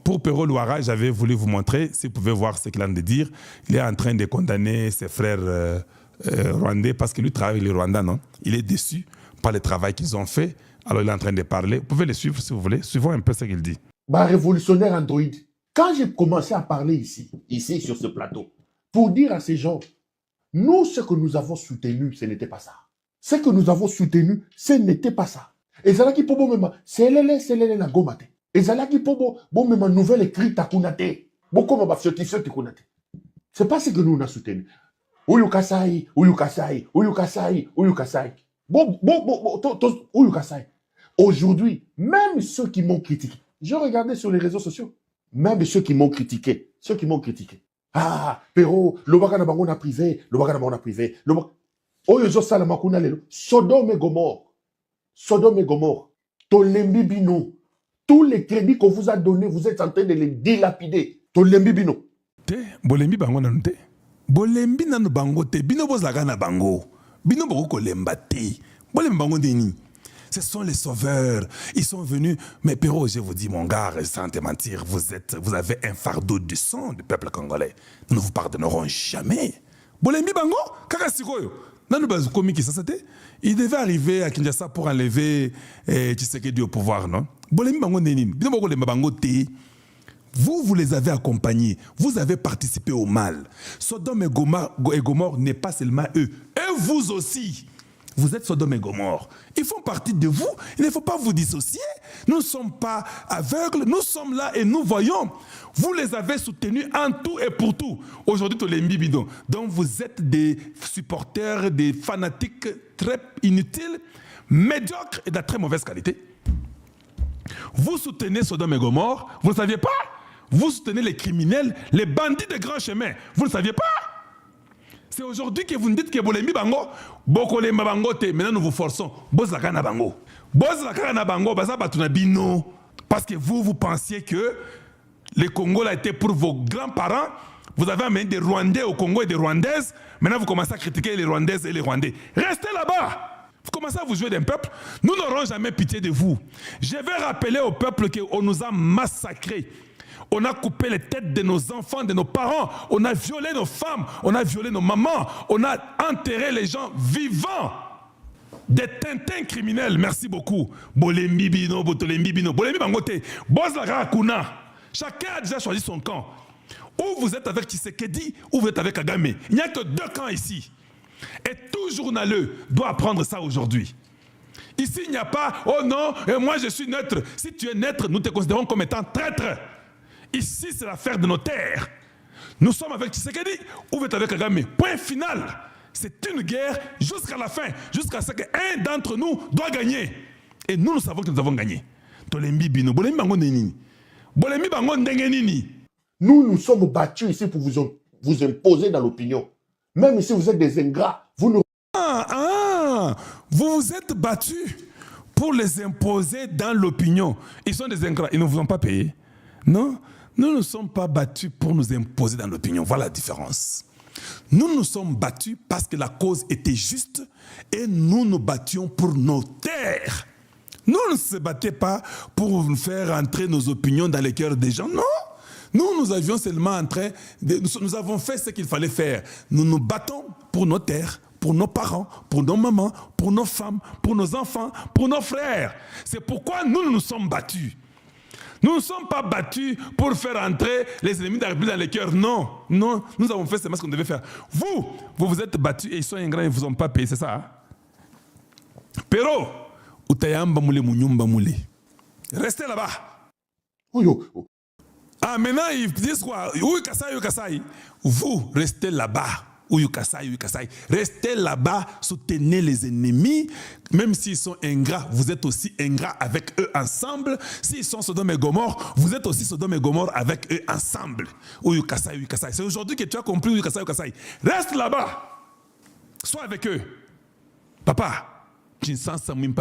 Pour Pero Luara, j'avais voulu vous montrer, si vous pouvez voir ce qu'il a de dire, il est en train de condamner ses frères rwandais parce que lui travaille avec les Rwandais, non? Il est déçu par le travail qu'ils ont fait, alors il est en train de parler. Vous pouvez le suivre si vous voulez, suivons un peu ce qu'il dit. Bah, révolutionnaire Android, quand j'ai commencé à parler ici sur ce plateau, pour dire à ces gens, nous, ce que nous avons soutenu, ce n'était pas ça. Ce que nous avons soutenu, ce n'était pas ça. Et ça là qui pour moi, c'est la gomate. Et ça là qui pour moi, nouvelle écrite à Kunate. Bon, comment va faire Kunate? C'est pas ce que nous avons soutenu. Uyukasai, Uyukasai, Uyukasai, Uyukasai. Bon, Uyukasai. Aujourd'hui, même ceux qui m'ont critiqué, je regardais sur les réseaux sociaux, même ceux qui m'ont critiqué, ah, Pero, le bagana bango na privé, le bagana bango na privé, le Oyozo salamakuna lelo, Sodome et Gomorre, Tolembi Bino, tous les crédits qu'on vous a donnés, vous êtes en train de les dilapider. Tolembi Bino. Te, bolembi bango nanu te. Bolembi nanu bango te, bino bozaga na bango. Bino boko kolemba te. Bolembi bango deni. Ce sont les sauveurs. Ils sont venus. Mais Pero, je vous dis, mon gars, sans te mentir, vous avez un fardeau de sang du peuple congolais. Nous ne vous pardonnerons jamais. Bolembi bango, kaka sikoyo. Il devait arriver à Kinshasa pour enlever Tshisekedi au pouvoir, non? Vous les avez accompagnés, vous avez participé au mal. Sodome et Gomorre n'est pas seulement eux, et vous aussi. Vous êtes Sodome et Gomorre. Ils font partie de vous. Il ne faut pas vous dissocier. Nous ne sommes pas aveugles. Nous sommes là et nous voyons. Vous les avez soutenus en tout et pour tout. Aujourd'hui, Tolembi Bidon. Donc vous êtes des supporters, des fanatiques très inutiles, médiocres et de très mauvaise qualité. Vous soutenez Sodome et Gomorre. Vous ne saviez pas? Vous soutenez les criminels, les bandits de grands chemins. Vous ne saviez pas? C'est aujourd'hui que vous nous dites que Bolembi Bango, Bokolemba Bango te, maintenant nous vous forçons. Bozaka na Bango. Bozaka na Bango, baza batuna bino. Parce que vous pensiez que le Congo a été pour vos grands-parents. Vous avez amené des Rwandais au Congo et des Rwandaises. Maintenant vous commencez à critiquer les Rwandaises et les Rwandais. Restez là-bas. Vous commencez à vous jouer d'un peuple. Nous n'aurons jamais pitié de vous. Je vais rappeler au peuple qu'on nous a massacrés. On a coupé les têtes de nos enfants, de nos parents. On a violé nos femmes. On a violé nos mamans. On a enterré les gens vivants. Des tintins criminels. Merci beaucoup. Bolembi Bino, Botolembi Bino. Bolembi Bangote. Bozlara Kuna. Chacun a déjà choisi son camp. Ou vous êtes avec Tshisekedi, ou vous êtes avec Kagame. Il n'y a que deux camps ici. Et tout journaleux doit apprendre ça aujourd'hui. Ici, il n'y a pas, oh non, et moi je suis neutre. Si tu es neutre, nous te considérons comme étant traître. Ici, c'est l'affaire de nos terres. Nous sommes avec Tshisekedi ou vous êtes avec Kagame. Point final. C'est une guerre jusqu'à la fin, jusqu'à ce qu'un d'entre nous doit gagner. Et nous, nous savons que nous avons gagné. Tolembi Bino, Bolembi Bango Nini. Bolembi Bango Ndengenini. Nous sommes battus ici pour vous imposer dans l'opinion. Même si vous êtes des ingrats, vous nous... Vous vous êtes battus pour les imposer dans l'opinion. Ils sont des ingrats, ils ne vous ont pas payé. Non, nous ne sommes pas battus pour nous imposer dans l'opinion. Voilà la différence. Nous nous sommes battus parce que la cause était juste et nous nous battions pour nos terres. Nous ne se battions pas pour faire entrer nos opinions dans les cœurs des gens. Non. Nous avions seulement en train nous avons fait ce qu'il fallait faire. Nous nous battons pour nos terres, pour nos parents, pour nos mamans, pour nos femmes, pour nos enfants, pour nos frères. C'est pourquoi nous nous sommes battus. Nous ne sommes pas battus pour faire entrer les ennemis de la République dans les cœurs. Non, non, nous avons fait ce qu'on devait faire. Vous vous êtes battus et ils sont ingrats et ils ne vous ont pas payé, c'est ça? Hein? Pero, utayamba mule munyumba mule. Restez là-bas. Ah, maintenant, ils disent quoi? Oui, Kasai. Vous, restez là-bas. Oui, Kasai. Restez là-bas, soutenez les ennemis. Même s'ils sont ingrats, vous êtes aussi ingrats avec eux ensemble. S'ils sont Sodome et Gomorre, vous êtes aussi Sodome et Gomorre avec eux ensemble. Oui, Kasai. C'est aujourd'hui que tu as compris, oui, Kasai. Reste là-bas. Sois avec eux. Papa,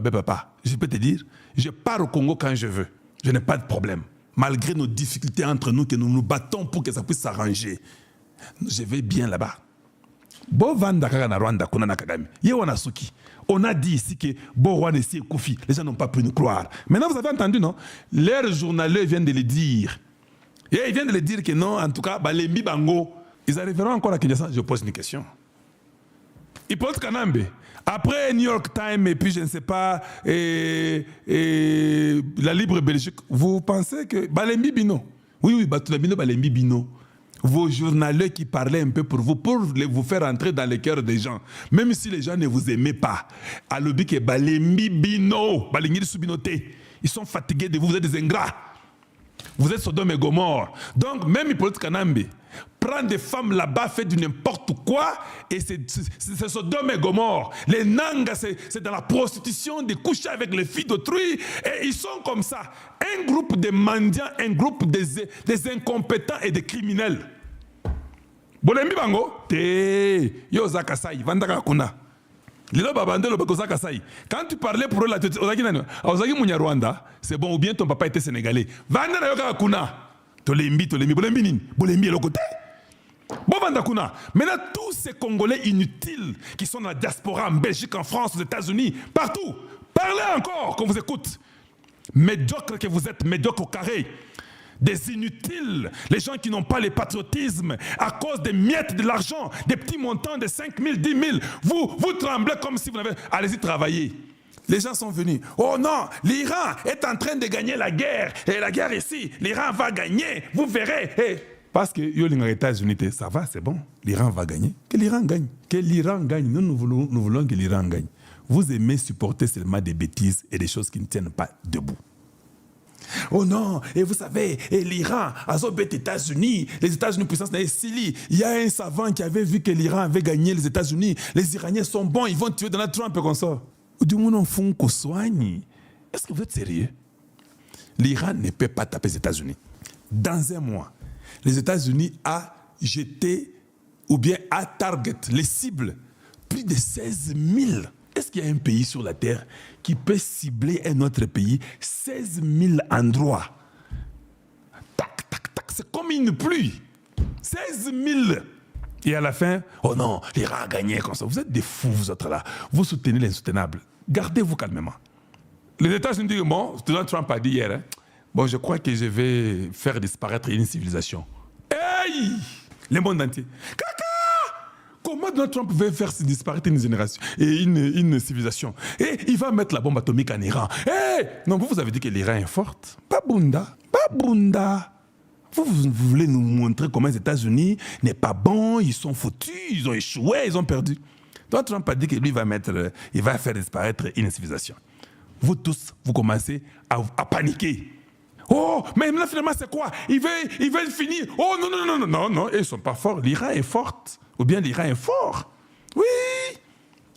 papa, je peux te dire, je pars au Congo quand je veux. Je n'ai pas de problème. Malgré nos difficultés entre nous, que nous nous battons pour que ça puisse s'arranger. Je vais bien là-bas. On a dit ici que Borwan et Koufi, les gens n'ont pas pu nous croire. Maintenant, vous avez entendu, non? Leurs journalistes viennent de le dire. Et ils viennent de le dire que non, en tout cas, Balembi Bango, ils arriveront encore à Kinshasa. Je pose une question. Hippolyte Kanambe, après New York Times et puis je ne sais pas, la Libre Belgique, vous pensez que Balembi Bino, oui, Balembi Bino, vos journalistes qui parlaient un peu pour vous faire entrer dans les cœurs des gens, même si les gens ne vous aimaient pas, à l'objet que Balembi Bino, Balembi Subinote, ils sont fatigués de vous, vous êtes des ingrats. Vous êtes Sodome et Gomorre. Donc, même Hippolyte Kanambe prend des femmes là-bas, fait du n'importe quoi, et c'est Sodome et Gomorre. Les Nangas, c'est dans la prostitution, de coucher avec les filles d'autrui, et ils sont comme ça. Un groupe de mendiants, un groupe des incompétents et des criminels. Bolembi Bango, te yo zakasai, vandaka kuna. Quand tu parlais pour eux, c'est bon, ou bien ton papa était sénégalais. Maintenant, tous ces Congolais inutiles qui sont dans la diaspora, en Belgique, en France, aux États-Unis, partout, parlez encore qu'on vous écoute. Médiocre que vous êtes, médiocre au carré. Des inutiles, les gens qui n'ont pas le patriotisme à cause des miettes de l'argent, des petits montants de 5 000, 10 000. Vous tremblez comme si vous n'avez... Allez-y travailler. Les gens sont venus. Oh non, l'Iran est en train de gagner la guerre. Et la guerre ici, l'Iran va gagner. Vous verrez. Et parce que les États-Unis, ça va, c'est bon. L'Iran va gagner. Que l'Iran gagne. Que l'Iran gagne. Nous voulons que l'Iran gagne. Vous aimez supporter seulement des bêtises et des choses qui ne tiennent pas debout. Oh non, et vous savez, l'Iran, les États-Unis puissance de Syrie. Il y a un savant qui avait vu que l'Iran avait gagné les États-Unis. Les Iraniens sont bons, ils vont tuer Donald Trump comme ça. Du monde en fond qu'on soigne. Est-ce que vous êtes sérieux? L'Iran ne peut pas taper les États-Unis. Dans un mois, les États-Unis ont jeté ou bien à target les cibles plus de 16 000. Est-ce qu'il y a un pays sur la terre qui peut cibler un autre pays 16 000 endroits? Tac, tac, tac, c'est comme une pluie. 16 000. Et à la fin, oh non, l'Iran a gagné comme ça. Vous êtes des fous, vous autres là. Vous soutenez l'insoutenable. Gardez-vous calmement. Les États-Unis disent, bon, Donald Trump a dit hier, hein, bon, je crois que je vais faire disparaître une civilisation. Hey! Le monde entier. Comment Donald Trump veut faire disparaître une génération et une civilisation? Et il va mettre la bombe atomique en Iran. Hey! Non, vous avez dit que l'Iran est forte. Pas Bunda. Vous voulez nous montrer comment les États-Unis n'est pas bon, ils sont foutus, ils ont échoué, ils ont perdu. Donald Trump a dit que lui il va faire disparaître une civilisation. Vous tous, vous commencez à paniquer. Oh, mais là finalement c'est quoi? Ils veulent finir. Oh non, ils ne sont pas forts. L'Iran est forte. Ou bien l'Iran est fort. Oui.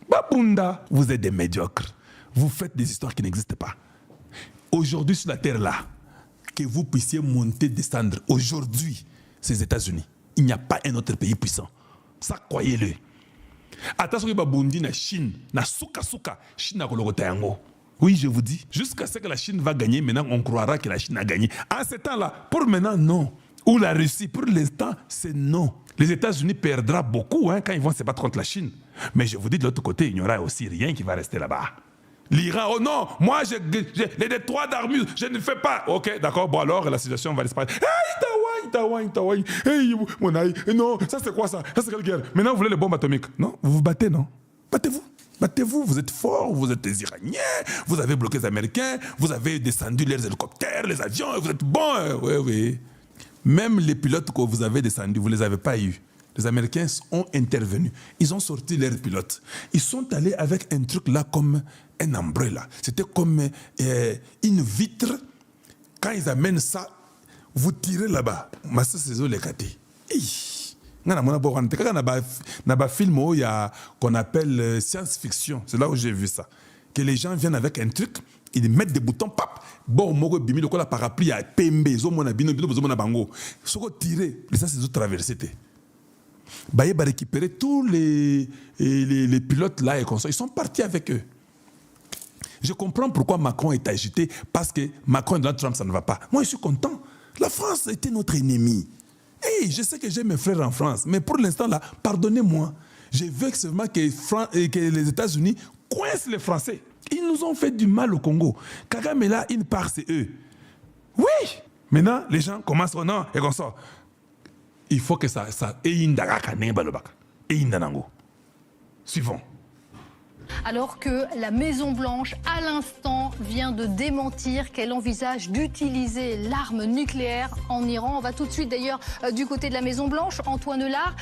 Babunda, vous êtes des médiocres. Vous faites des histoires qui n'existent pas. Aujourd'hui sur la terre là, que vous puissiez monter, descendre, aujourd'hui, ces États-Unis, il n'y a pas un autre pays puissant. Ça, croyez-le. Attention, Babundi na Chine, na suka, Chine na kologotayango. Oui, je vous dis, jusqu'à ce que la Chine va gagner, maintenant on croira que la Chine a gagné. En ce temps-là, pour maintenant, non. Ou la Russie, pour l'instant, c'est non. Les États-Unis perdront beaucoup quand ils vont se battre contre la Chine. Mais je vous dis, de l'autre côté, il n'y aura aussi rien qui va rester là-bas. L'Iran, oh non, moi, j'ai les détroits d'Ormuz, je ne fais pas. Ok, d'accord, bon alors, la situation va disparaître. Hey, Tawaï, hey, mon aïe, non, ça c'est quoi ça? Ça c'est quelle guerre? Maintenant, vous voulez les bombes atomiques? Non, vous vous battez, non? Battez-vous, vous êtes forts, vous êtes des Iraniens, vous avez bloqué les Américains, vous avez descendu les hélicoptères, les avions, vous êtes bons. Oui. Même les pilotes que vous avez descendus, vous ne les avez pas eus. Les Américains ont intervenu. Ils ont sorti leurs pilotes. Ils sont allés avec un truc là comme un umbrella. C'était comme une vitre. Quand ils amènent ça, vous tirez là-bas. Mais ça, c'est les catés. Il y a un film qu'on appelle science-fiction. C'est là où j'ai vu ça. Que les gens viennent avec un truc, ils mettent des boutons, pap, bon, moi, bimi, le parapluie, à PMB, zomona bino, zomona bango. Ce qu'on tiré, ça, c'est une traversée. Baye va récupérer tous les pilotes là et comme ça. Ils sont partis avec eux. Je comprends pourquoi Macron est agité, parce que Macron et Donald Trump, ça ne va pas. Moi, je suis content. La France était notre ennemi. Hey, je sais que j'ai mes frères en France, mais pour l'instant, là, pardonnez-moi. Je veux seulement que les États-Unis coincent les Français. Ils nous ont fait du mal au Congo. Kagame là, une part, c'est eux. Oui, Maintenant, les gens commencent au non et comme ça. Il faut que ça suivons. Alors que la Maison-Blanche, à l'instant, vient de démentir qu'elle envisage d'utiliser l'arme nucléaire en Iran. On va tout de suite d'ailleurs du côté de la Maison-Blanche. Antoine Lard,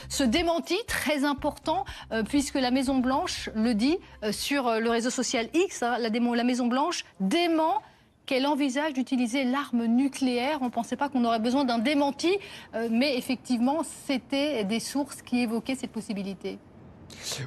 ce démenti très important puisque la Maison-Blanche le dit sur le réseau social X, la Maison-Blanche dément qu'elle envisage d'utiliser l'arme nucléaire. On ne pensait pas qu'on aurait besoin d'un démenti, mais effectivement, c'était des sources qui évoquaient cette possibilité.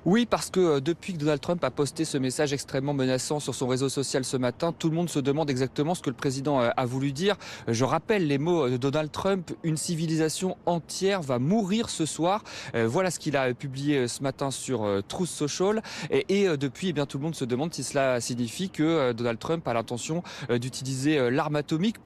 Oui, parce que depuis que Donald Trump a posté ce message extrêmement menaçant sur son réseau social ce matin, tout le monde se demande exactement ce que le président a voulu dire. Je rappelle les mots de Donald Trump, une civilisation entière va mourir ce soir. Voilà ce qu'il a publié ce matin sur Truth Social. Et depuis, eh bien, tout le monde se demande si cela signifie que Donald Trump a l'intention d'utiliser l'arme atomique.